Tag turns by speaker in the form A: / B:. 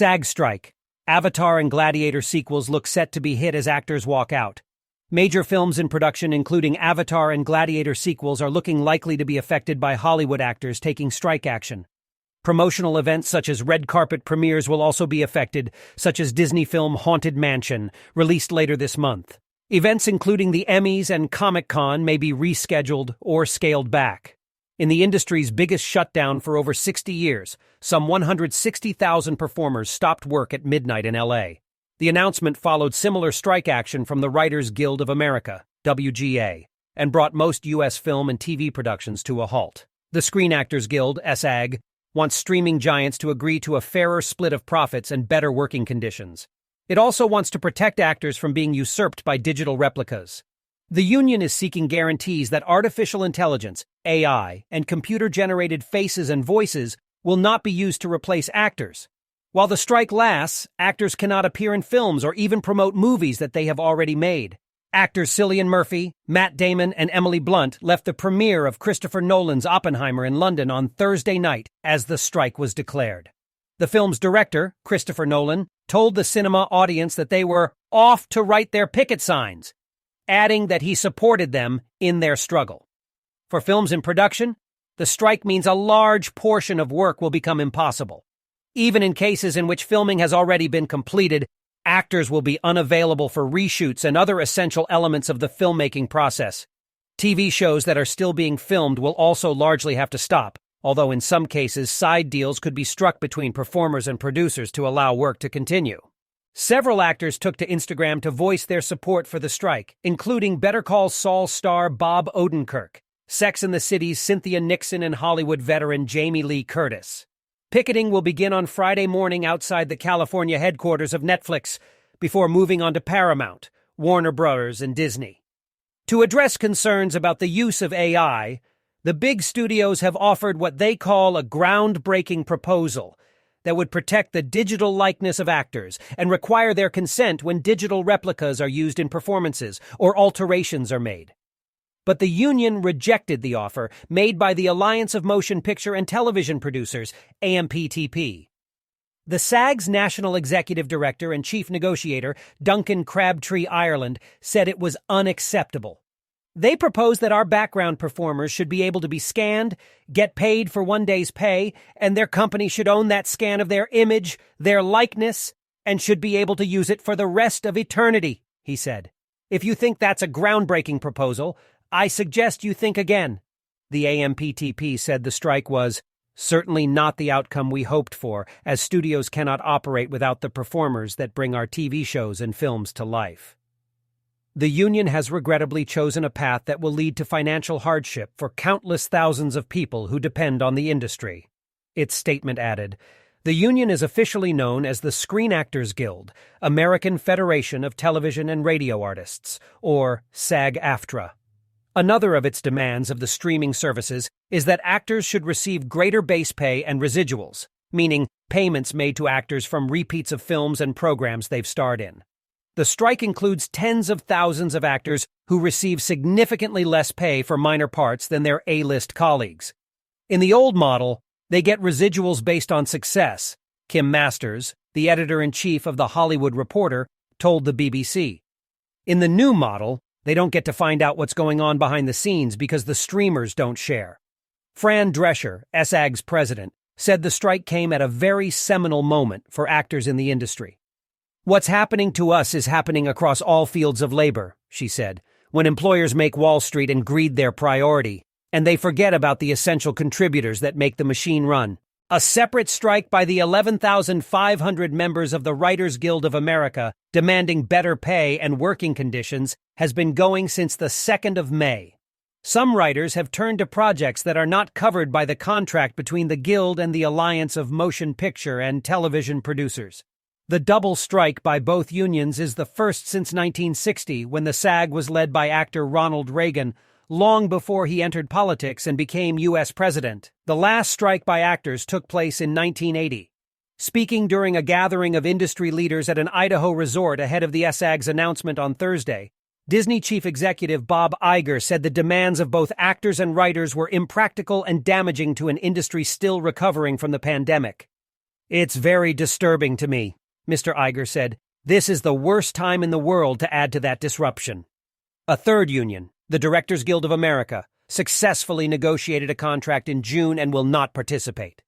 A: SAG strike. Avatar and Gladiator sequels look set to be hit as actors walk out. Major films in production, including Avatar and Gladiator sequels, are looking likely to be affected by Hollywood actors taking strike action. Promotional events such as red carpet premieres will also be affected, such as Disney film Haunted Mansion, released later this month. Events including the Emmys and Comic-Con may be rescheduled or scaled back. In the industry's biggest shutdown for over 60 years, some 160,000 performers stopped work at midnight in LA. The announcement followed similar strike action from the Writers Guild of America, WGA, and brought most U.S. film and TV productions to a halt. The Screen Actors Guild, SAG, wants streaming giants to agree to a fairer split of profits and better working conditions. It also wants to protect actors from being usurped by digital replicas. The union is seeking guarantees that artificial intelligence, AI, and computer-generated faces and voices will not be used to replace actors. While the strike lasts, actors cannot appear in films or even promote movies that they have already made. Actors Cillian Murphy, Matt Damon, and Emily Blunt left the premiere of Christopher Nolan's Oppenheimer in London on Thursday night as the strike was declared. The film's director, Christopher Nolan, told the cinema audience that they were off to write their picket signs, adding that he supported them in their struggle. For films in production, the strike means a large portion of work will become impossible. Even in cases in which filming has already been completed, actors will be unavailable for reshoots and other essential elements of the filmmaking process. TV shows that are still being filmed will also largely have to stop, although in some cases side deals could be struck between performers and producers to allow work to continue. Several actors took to Instagram to voice their support for the strike, including Better Call Saul star Bob Odenkirk, Sex and the City's Cynthia Nixon, and Hollywood veteran Jamie Lee Curtis. Picketing will begin on Friday morning outside the California headquarters of Netflix, before moving on to Paramount, Warner Bros., and Disney. To address concerns about the use of AI, the big studios have offered what they call a groundbreaking proposal that would protect the digital likeness of actors and require their consent when digital replicas are used in performances or alterations are made. But the union rejected the offer made by the Alliance of Motion Picture and Television Producers, AMPTP. The SAG's National Executive Director and Chief Negotiator, Duncan Crabtree Ireland, said it was unacceptable. They proposed that our background performers should be able to be scanned, get paid for one day's pay, and their company should own that scan of their image, their likeness, and should be able to use it for the rest of eternity, he said. If you think that's a groundbreaking proposal, I suggest you think again. The AMPTP said the strike was certainly not the outcome we hoped for, as studios cannot operate without the performers that bring our TV shows and films to life. The union has regrettably chosen a path that will lead to financial hardship for countless thousands of people who depend on the industry. Its statement added, the union is officially known as the Screen Actors Guild, American Federation of Television and Radio Artists, or SAG-AFTRA. Another of its demands of the streaming services is that actors should receive greater base pay and residuals, meaning payments made to actors from repeats of films and programs they've starred in. The strike includes tens of thousands of actors who receive significantly less pay for minor parts than their A-list colleagues. In the old model, they get residuals based on success, Kim Masters, the editor-in-chief of The Hollywood Reporter, told the BBC. In the new model, they don't get to find out what's going on behind the scenes because the streamers don't share. Fran Drescher, SAG's president, said the strike came at a very seminal moment for actors in the industry. What's happening to us is happening across all fields of labor, she said, when employers make Wall Street and greed their priority, and they forget about the essential contributors that make the machine run. A separate strike by the 11,500 members of the Writers Guild of America demanding better pay and working conditions has been going since the 2nd of May. Some writers have turned to projects that are not covered by the contract between the Guild and the Alliance of Motion Picture and Television Producers. The double strike by both unions is the first since 1960, when the SAG was led by actor Ronald Reagan, long before he entered politics and became U.S. president. The last strike by actors took place in 1980. Speaking during a gathering of industry leaders at an Idaho resort ahead of the SAG's announcement on Thursday, Disney chief executive Bob Iger said the demands of both actors and writers were impractical and damaging to an industry still recovering from the pandemic. It's very disturbing to me, Mr. Iger said. This is the worst time in the world to add to that disruption. A third union, the Directors Guild of America, successfully negotiated a contract in June and will not participate.